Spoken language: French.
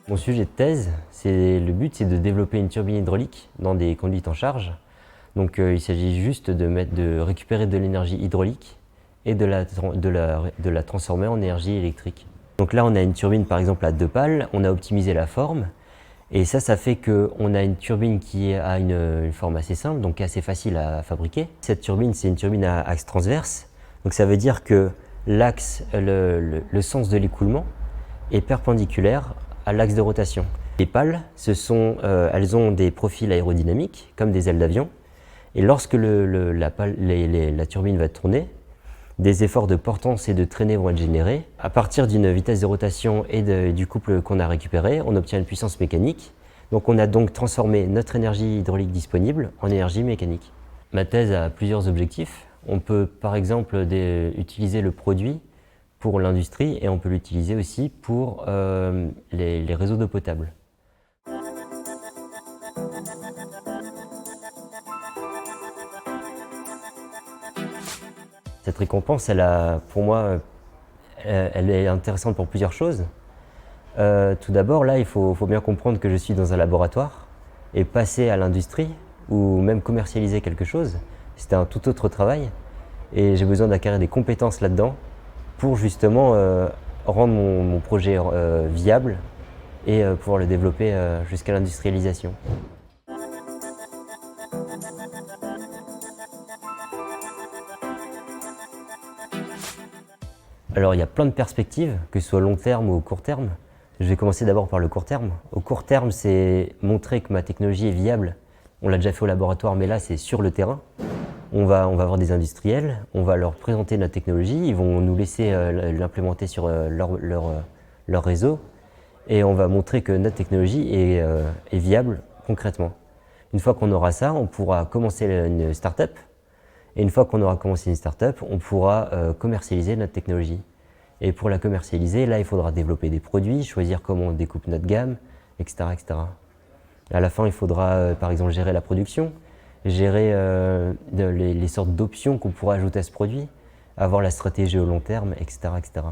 Mon sujet de thèse, le but c'est de développer une turbine hydraulique dans des conduites en charge. Donc il s'agit juste de récupérer de l'énergie hydraulique et de la transformer en énergie électrique. Donc là on a une turbine par exemple à 2 pales, on a optimisé la forme et ça fait qu'on a une turbine qui a une forme assez simple, donc assez facile à fabriquer. Cette turbine c'est une turbine à axe transverse, donc ça veut dire que l'axe, le sens de l'écoulement est perpendiculaire à l'axe de rotation. Les pales, elles ont des profils aérodynamiques, comme des ailes d'avion. Et lorsque la turbine va tourner, des efforts de portance et de traînée vont être générés. À partir d'une vitesse de rotation et du couple qu'on a récupéré, on obtient une puissance mécanique. Donc on a donc transformé notre énergie hydraulique disponible en énergie mécanique. Ma thèse a plusieurs objectifs. On peut par exemple utiliser le produit pour l'industrie et on peut l'utiliser aussi pour les réseaux d'eau potable. Cette récompense, pour moi, elle est intéressante pour plusieurs choses. Tout d'abord, là, il faut bien comprendre que je suis dans un laboratoire et passer à l'industrie ou même commercialiser quelque chose, c'était un tout autre travail et j'ai besoin d'acquérir des compétences là-dedans pour justement rendre mon projet viable et pouvoir le développer jusqu'à l'industrialisation. Alors il y a plein de perspectives, que ce soit long terme ou court terme. Je vais commencer d'abord par le court terme. Au court terme, c'est montrer que ma technologie est viable. On l'a déjà fait au laboratoire, mais là c'est sur le terrain. On va avoir des industriels, on va leur présenter notre technologie, ils vont nous laisser l'implémenter sur leur réseau et on va montrer que notre technologie est viable concrètement. Une fois qu'on aura ça, on pourra commencer une start-up et une fois qu'on aura commencé une start-up, on pourra commercialiser notre technologie. Et pour la commercialiser, là il faudra développer des produits, choisir comment on découpe notre gamme, etc., etc. À la fin, il faudra par exemple gérer la production, gérer les sortes d'options qu'on pourra ajouter à ce produit, avoir la stratégie au long terme, etc., etc.